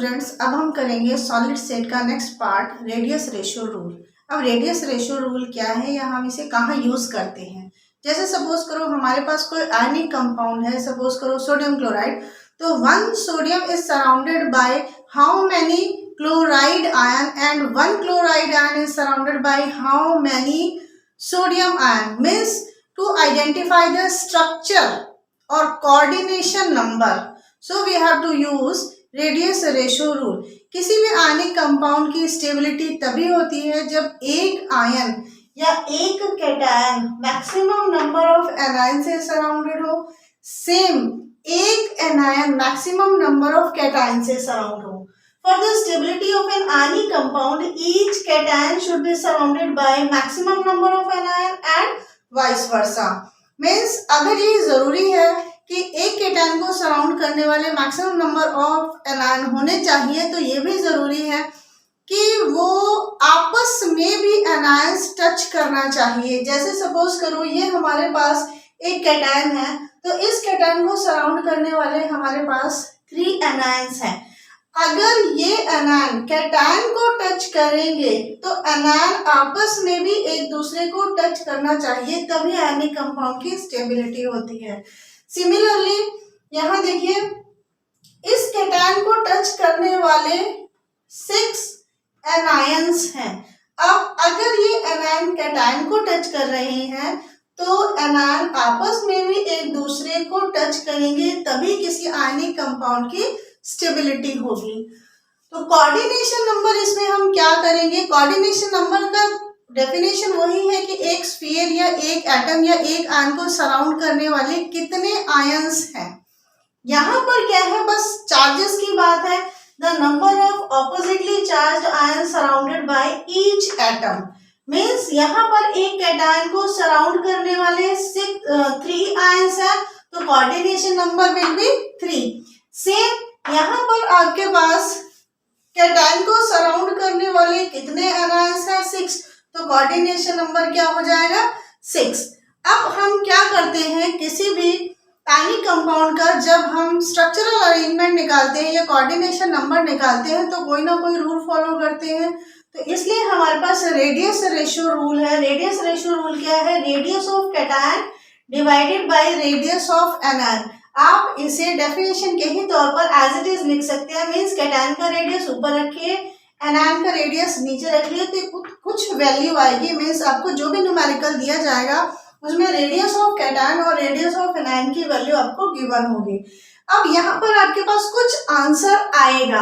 Students, अब हम करेंगे सॉलिड सेट का next part, radius ratio rule. अब रेडियस रेशियो रूल क्या है या हम इसे कहाँ यूज करते हैं। जैसे सपोज करो हमारे पास कोई आयनिक कंपाउंड है, सपोज करो सोडियम क्लोराइड। तो one sodium is surrounded by how many chloride ion and one chloride ion is surrounded by how many sodium ion. Means to identify the structure और coordination number, so we have to use radius ratio rule. किसी भी ionic compound की stability तभी होती है जब एक ion या एक cation maximum number of anion से सराउंडेड हो, सेम एक anion maximum number of cation से सराउंड हो। For the stability of an ionic compound, each cation should be surrounded by maximum number of anion and vice versa. Means अगर ये जरूरी है कि एक केटायन को सराउंड करने वाले मैक्सिमम नंबर ऑफ एनायन होने चाहिए, तो ये भी जरूरी है कि वो आपस में भी एनायंस टच करना चाहिए। जैसे सपोज करो ये हमारे पास एक कैटायन है, तो इस कैटायन को सराउंड करने वाले हमारे पास 3 एनायंस हैं। अगर ये एनायन कैटायन को टच करेंगे तो एनायन आपस में भी एक दूसरे को टच करना चाहिए, तभी आयनिक कंपाउंड की स्टेबिलिटी होती है। सिमिलरली यहाँ देखिए इस कैटायन को टच करने वाले 6 एनायंस हैं। अब अगर ये एनायन कैटायन को टच कर रहे हैं तो एनायन आपस में भी एक दूसरे को टच करेंगे, तभी किसी आयनिक कंपाउंड की स्टेबिलिटी होगी। तो कोऑर्डिनेशन नंबर इसमें हम क्या करेंगे, कोऑर्डिनेशन नंबर का डेफिनेशन वही है कि एक स्फीयर या एक एटम या एक आयन को सराउंड करने वाले कितने आयंस हैं। यहाँ पर क्या है, बस चार्जेस की बात है। The number of oppositely charged ion surrounded by each atom. Means यहाँ पर एक कैटायन को सराउंड करने वाले 3 आयंस है, तो coordination number will be 3। Same यहाँ पर आपके पास कैटायन को सराउंड करने वाले कितने एनायंस हैं, 6, तो कोऑर्डिनेशन नंबर क्या हो जाएगा, 6। अब हम क्या करते हैं, किसी भी आयनिक कंपाउंड का जब हम स्ट्रक्चरल अरेंजमेंट निकालते हैं या कोऑर्डिनेशन नंबर निकालते हैं तो कोई ना कोई रूल फॉलो करते हैं। तो इसलिए हमारे पास रेडियस रेशियो रूल है। रेडियस रेशियो रूल क्या है, radius of cation divided by radius of anion. आप इसे डेफिनेशन के ही तौर पर एज इट इज लिख सकते हैं। मीन्स कैटायन का रेडियस ऊपर रखिए, एनायन का रेडियस नीचे रखिए, तो कुछ वैल्यू आएगी। मीन्स आपको जो भी न्यूमेरिकल दिया जाएगा उसमें रेडियस ऑफ कैटायन और रेडियस ऑफ एनायन की वैल्यू आपको गिवन होगी। अब यहाँ पर आपके पास कुछ आंसर आएगा।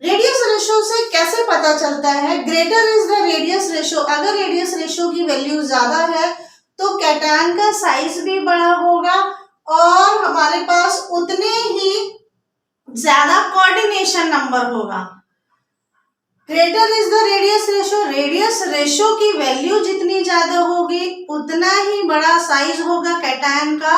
रेडियस रेशियो से कैसे पता चलता है, greater is the radius ratio. अगर रेडियस रेशियो की वैल्यू ज्यादा है तो कैटायन का साइज भी बड़ा होगा और हमारे पास उतने ही ज्यादा कोऑर्डिनेशन नंबर होगा। Greater is the radius ratio, radius ratio की वैल्यू जितनी ज्यादा होगी उतना ही बड़ा साइज होगा कैटायन का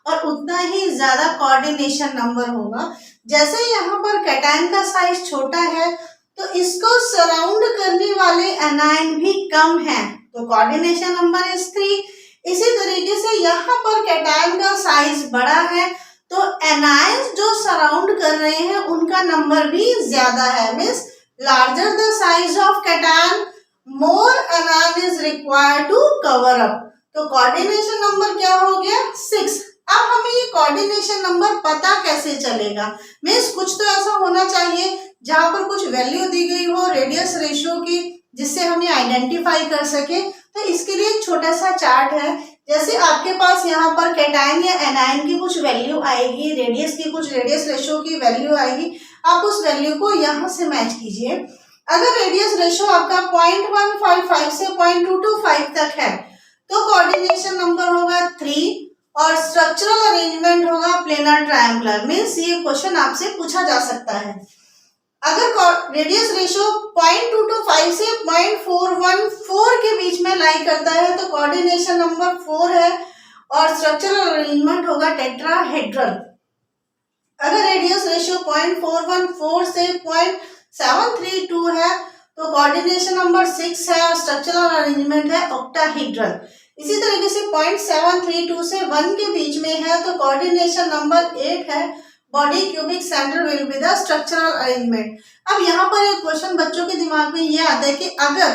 और उतना ही ज्यादा कोऑर्डिनेशन नंबर होगा। जैसे यहाँ पर कैटायन का साइज छोटा है तो इसको सराउंड करने वाले एनायन भी कम है, तो कोऑर्डिनेशन नंबर इज 3। इसी तरीके से यहाँ पर कैटायन का साइज बड़ा है तो एनायंस जो सराउंड कर रहे हैं उनका नंबर भी ज्यादा है। Means larger the size of cation, more anion is required to cover up। तो कोऑर्डिनेशन नंबर क्या हो गया, 6। अब हमें ये कोऑर्डिनेशन नंबर पता कैसे चलेगा, मीन्स कुछ तो ऐसा होना चाहिए जहां पर कुछ वैल्यू दी गई हो रेडियस रेशियो की, जिससे हमें आइडेंटिफाई कर सके। तो इसके लिए एक छोटा सा चार्ट है। जैसे आपके पास यहाँ पर कैटायन या एनायन की कुछ वैल्यू आएगी, रेडियस की कुछ रेडियस रेशियो की वैल्यू आएगी, आप उस वैल्यू को यहाँ से मैच कीजिए। अगर रेडियस रेशियो आपका 0.155 से 0.225 तक है तो कोऑर्डिनेशन नंबर होगा 3 और स्ट्रक्चरल अरेंजमेंट होगा प्लेनर ट्रायंगुलर। मीन्स ये क्वेश्चन आपसे पूछा जा सकता है। अगर रेडियस रेशियो 0.225 से 0.414 के बीच में लाई करता है तो कोऑर्डिनेशन नंबर 4 है और स्ट्रक्चरल अरेंजमेंट होगा टेट्राहेड्रल। अगर रेडियस रेशियो 0.414 से 0.732 है तो कोऑर्डिनेशन नंबर 6 है और स्ट्रक्चरल अरेंजमेंट है ऑक्टाहेड्रल। इसी तरीके से 0.732 से 1 के बीच में है तो कोऑर्डिनेशन नंबर 8 है body cubic centre will be the structural arrangement. अब यहाँ पर एक क्वेश्चन बच्चों के दिमाग में ये आता है कि अगर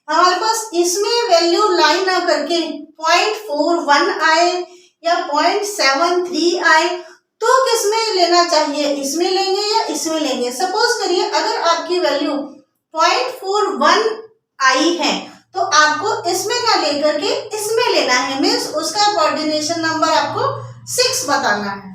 हमारे पास इसमें वैल्यू लाइन ना करके 0.41 आए या 0.73 आए तो किसमें लेना चाहिए, इसमें लेंगे या इसमें लेंगे। सपोज करिए अगर आपकी वैल्यू 0.41 आई है तो आपको इसमें ना लेकर के इसमें लेना है, मीन्स उसका कोऑर्डिनेशन नंबर आपको 6 बताना है।